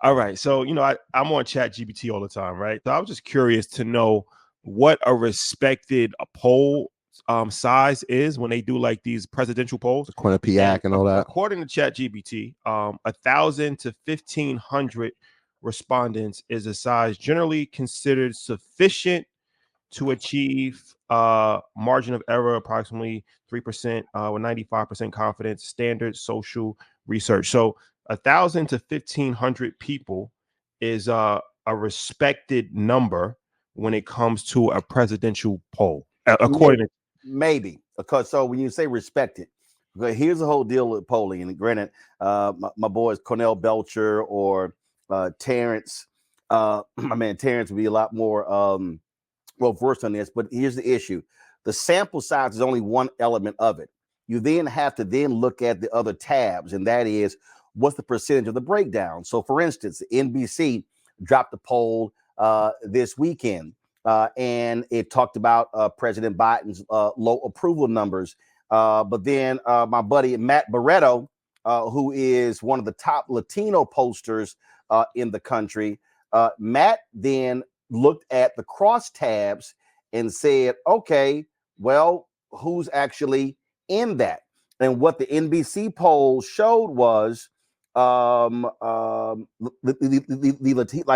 All right. So, I'm on Chat GPT all the time, right? So I was just curious to know what a respected poll size is when they do like these presidential polls. Quinnipiac and all that. According to Chat GPT, 1,000 to 1,500 respondents is a size generally considered sufficient to achieve margin of error approximately 3% with 95% confidence, standard social research. So 1,000 to 1,500 people is a respected number when it comes to a presidential poll, according to maybe. Because so when you say respected, here's the whole deal with polling. And granted, my boys Cornell Belcher or Terrence, my man Terrence would be a lot more well versed on this. But here's the issue: the sample size is only one element of it. You then have to then look at the other tabs, and that is what's the percentage of the breakdown. So, for instance, NBC dropped a poll this weekend, and it talked about President Biden's low approval numbers. But then my buddy Matt Barreto, who is one of the top Latino posters in the country, Matt then looked at the crosstabs and said, okay, well, who's actually in that? And what the NBC poll showed was like,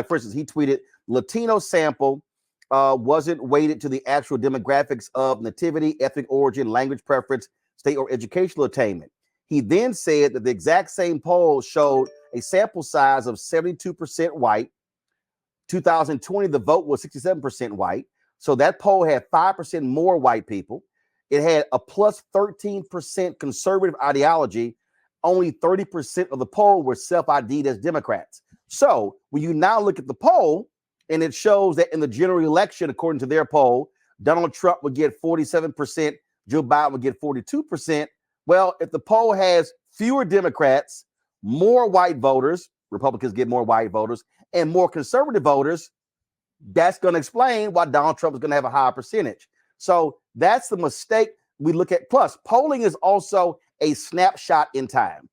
for instance, he tweeted, Latino sample wasn't weighted to the actual demographics of nativity, ethnic origin, language preference, state or educational attainment. He then said that the exact same poll showed a sample size of 72% white. 2020, the vote was 67% white. So that poll had 5% more white people. It had a plus 13% conservative ideology. Only 30% of the poll were self-ID'd as Democrats. So when you now look at the poll, and it shows that in the general election, according to their poll, Donald Trump would get 47%, Joe Biden would get 42%. Well, if the poll has fewer Democrats, more white voters, Republicans get more white voters, and more conservative voters, that's going to explain why Donald Trump is going to have a higher percentage. So that's the mistake we look at. Plus, polling is also a snapshot in time.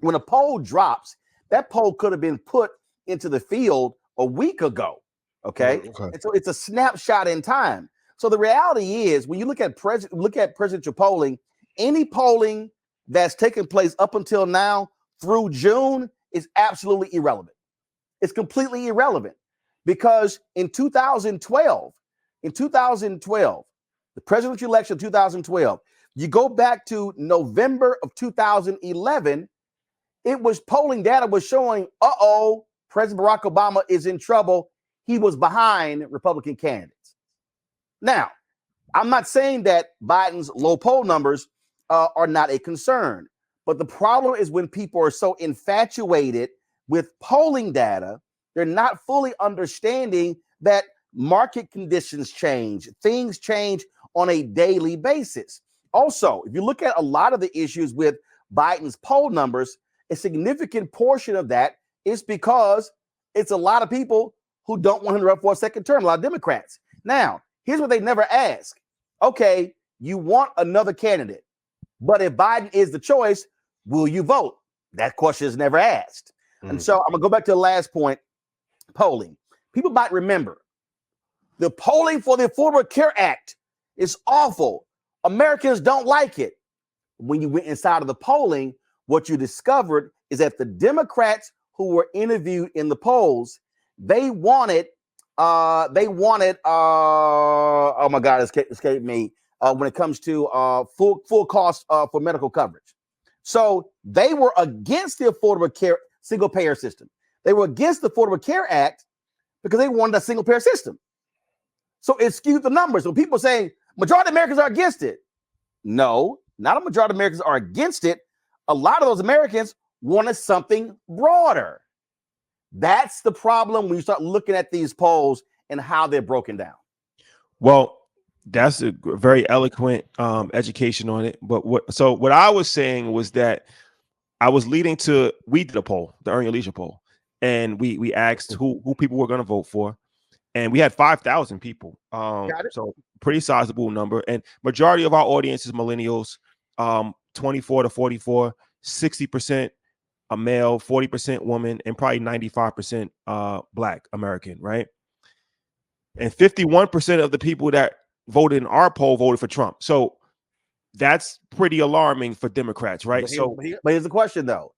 When a poll drops, that poll could have been put into the field a week ago. Okay. And so it's a snapshot in time. So the reality is, when you look at presidential polling, any polling that's taken place up until now through June is absolutely irrelevant. It's completely irrelevant because in 2012, the presidential election of 2012, you go back to November of 2011, it was polling data was showing, President Barack Obama is in trouble. He was behind Republican candidates. Now, I'm not saying that Biden's low poll numbers are not a concern, but the problem is when people are so infatuated with polling data, they're not fully understanding that market conditions change, things change on a daily basis. Also, if you look at a lot of the issues with Biden's poll numbers, a significant portion of that is because it's a lot of people who don't want him to run for a second term, a lot of Democrats. Now, here's what they never ask. Okay, you want another candidate, but if Biden is the choice, will you vote? That question is never asked. And so I'm going to go back to the last point, polling. People might remember the polling for the Affordable Care Act is awful. Americans don't like it. When you went inside of the polling, what you discovered is that the Democrats who were interviewed in the polls, they wanted, oh my God, escaped me, when it comes to full cost for medical coverage. So they were against the Affordable Care single payer system. They were against the Affordable Care Act because they wanted a single payer system. So it skewed the numbers. So people saying majority of Americans are against it. No, not a majority of Americans are against it. A lot of those Americans wanted something broader. That's the problem when you start looking at these polls and how they're broken down. Well, that's a very eloquent education on it. But what I was saying was that we did a poll, the Earn Your Leisure poll, and we asked who people were going to vote for, and we had 5,000 people. So pretty sizable number, and majority of our audience is millennials, 24 to 44, 60% a male, 40% woman, and probably 95% Black American, right? And 51% of the people that voted in our poll voted for Trump. So that's pretty alarming for Democrats, right? But here's the question, though.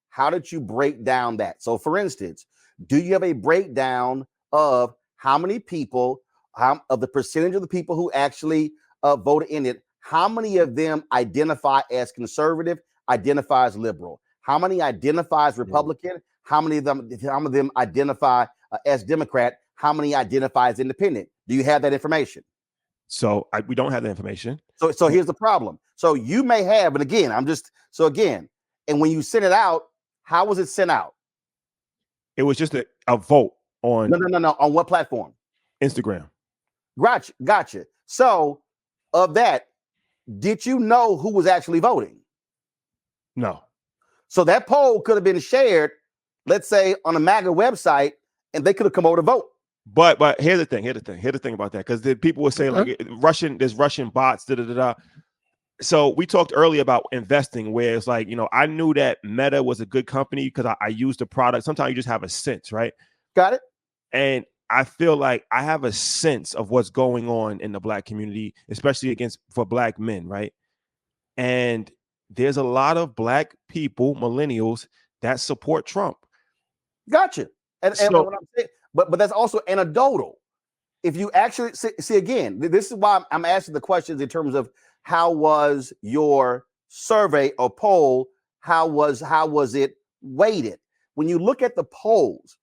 How did you break down that? So, for instance, do you have a breakdown of how many people, of the percentage of the people who actually voted in it? How many of them identify as conservative, identify as liberal? How many identify as Republican? How many of them identify as Democrat? How many identify as independent? Do you have that information? So we don't have the information. So here's the problem. So you may have, and again, and when you sent it out, how was it sent out? It was just a vote on. No. On what platform? Instagram. Gotcha. So of that, did you know who was actually voting? No. So that poll could have been shared, let's say, on a MAGA website, and they could have come over to vote. But here's the thing about that, because the people will say like there's Russian bots, So we talked earlier about investing, where it's like, I knew that Meta was a good company because I used the product. Sometimes you just have a sense, right? Got it. And I feel like I have a sense of what's going on in the Black community, especially for Black men, right? And there's a lot of Black people, millennials, that support Trump. Gotcha. And what I'm saying, but that's also anecdotal. If you actually see again, this is why I'm asking the questions in terms of how was your survey or poll? How was it weighted? When you look at the polls,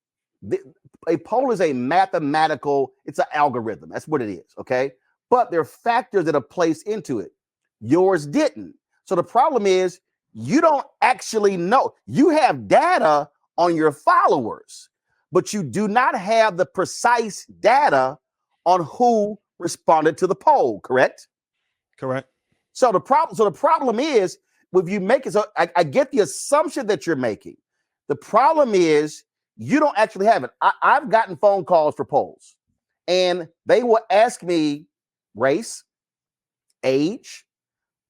a poll is a mathematical, it's an algorithm. That's what it is. Okay. But there are factors that are placed into it. Yours didn't. So the problem is you don't actually know. You have data on your followers, but you do not have the precise data on who responded to the poll, correct? Correct. So the problem is, if you make it, so I get the assumption that you're making. The problem is you don't actually have it. I've gotten phone calls for polls, and they will ask me race, age,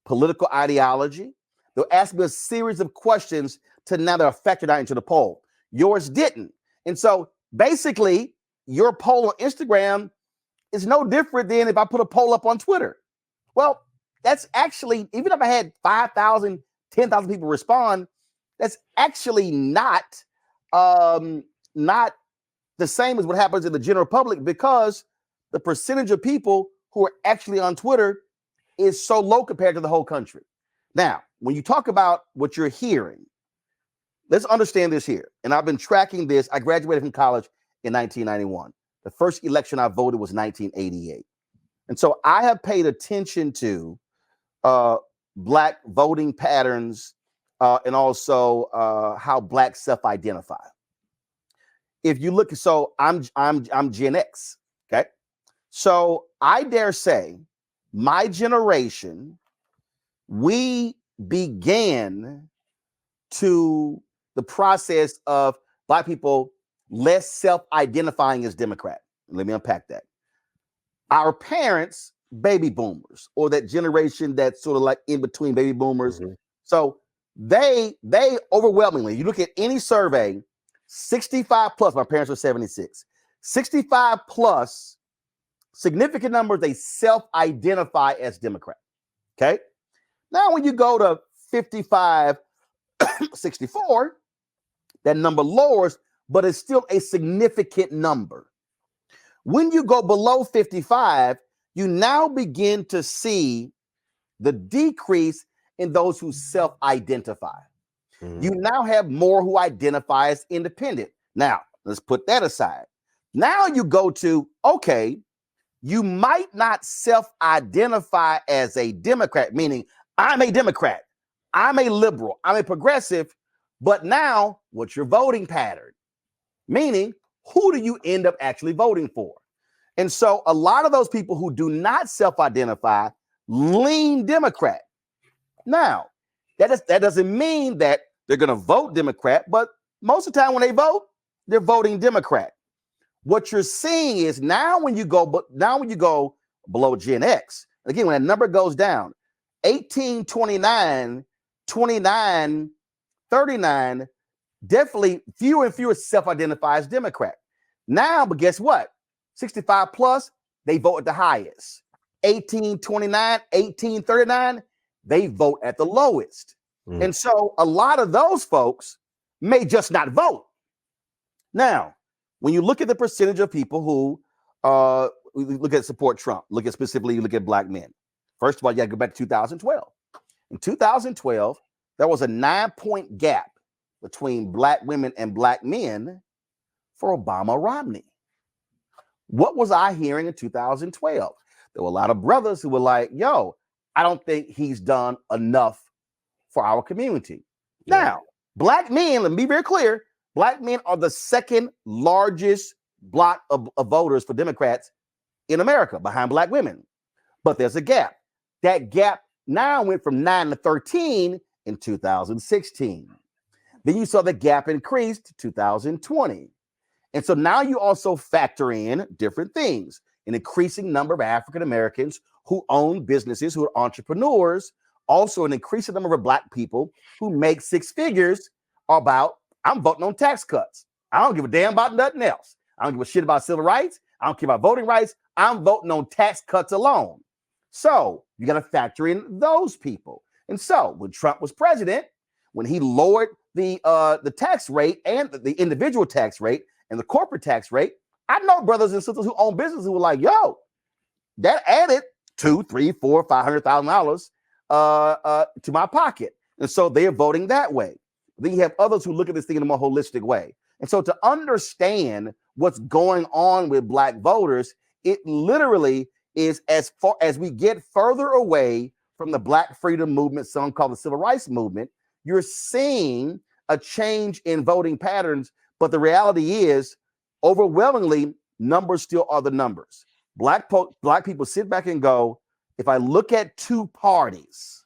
political ideology. They'll ask me a series of questions to now they're factored out into the poll. Yours didn't. And so basically, your poll on Instagram is no different than if I put a poll up on Twitter. Well, that's actually, even if I had 5,000, 10,000 people respond, that's actually not the same as what happens in the general public, because the percentage of people who are actually on Twitter is so low compared to the whole country. Now, when you talk about what you're hearing, let's understand this here. And I've been tracking this. I graduated from college in 1991. The first election I voted was 1988. And so I have paid attention to Black voting patterns and also how Blacks self-identify. If you look, so I'm Gen X, okay? So I dare say my generation, we began to the process of Black people less self-identifying as Democrat. Let me unpack that. Our parents, baby boomers, or that generation that's sort of like in between baby boomers. Mm-hmm. So they overwhelmingly, you look at any survey, 65 plus, my parents were 76, 65 plus, significant numbers, they self-identify as Democrat. Okay. Now, when you go to 55, 64, that number lowers, but it's still a significant number. When you go below 55, you now begin to see the decrease in those who self-identify. Mm-hmm. You now have more who identify as independent. Now, let's put that aside. Now you go to, okay, you might not self-identify as a Democrat, meaning I'm a Democrat, I'm a liberal, I'm a progressive, but now what's your voting pattern? Meaning, who do you end up actually voting for? And so a lot of those people who do not self-identify lean Democrat. Now, that doesn't mean that they're going to vote Democrat, but most of the time when they vote, they're voting Democrat. What you're seeing is now when you go below Gen X, again, when that number goes down, 18, 29 39, definitely fewer and fewer self-identify as Democrat. Now, but guess what? 65 plus, they vote at the highest. 1829, 1839, they vote at the lowest. And so a lot of those folks may just not vote. Now, when you look at the percentage of people who look at support Trump, look at black men. First of all, you got to go back to 2012. In 2012, there was a 9-point gap between black women and black men for Obama-Romney. What was I hearing in 2012? There were a lot of brothers who were like, yo, I don't think he's done enough for our community. Yeah. Now, black men, let me be very clear, black men are the second largest block of voters for Democrats in America behind black women. But there's a gap. That gap now went from 9 to 13 in 2016. Then you saw the gap increase to 2020. And so now you also factor in different things, an increasing number of African Americans who own businesses, who are entrepreneurs, also an increasing number of black people who make six figures about, I'm voting on tax cuts. I don't give a damn about nothing else. I don't give a shit about civil rights. I don't care about voting rights. I'm voting on tax cuts alone. So you got to factor in those people. And so when Trump was president, when he lowered the tax rate and the individual tax rate and the corporate tax rate, I know brothers and sisters who own businesses who were like, yo, that added $200,000, $300,000, $400,000, $500,000 to my pocket. And so they're voting that way. Then you have others who look at this thing in a more holistic way. And so to understand what's going on with black voters, it literally is as far as we get further away from the black freedom movement, some call the civil rights movement, you're seeing a change in voting patterns. But the reality is, overwhelmingly, numbers still are the numbers. Black people sit back and go, if I look at two parties,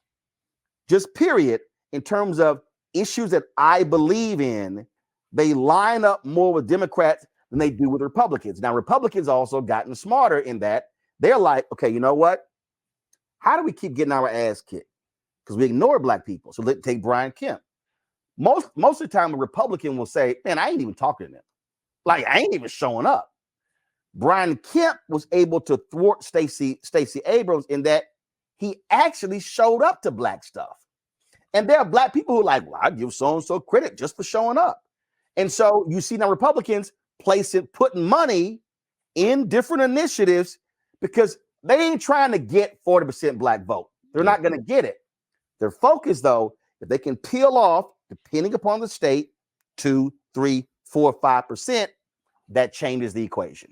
just period, in terms of issues that I believe in, they line up more with Democrats than they do with Republicans. Now, Republicans also gotten smarter in that they're like, okay, you know what? How do we keep getting our ass kicked? Because we ignore black people. So let's take Brian Kemp. Most of the time, a Republican will say, man, I ain't even talking to them. Like, I ain't even showing up. Brian Kemp was able to thwart Stacey Abrams in that he actually showed up to black stuff. And there are black people who are like, well, I give so-and-so credit just for showing up. And so you see now Republicans putting money in different initiatives because they ain't trying to get 40% black vote. They're not going to get it. Their focus, though, if they can peel off, depending upon the state, 2, 3, 4, 5%, that changes the equation.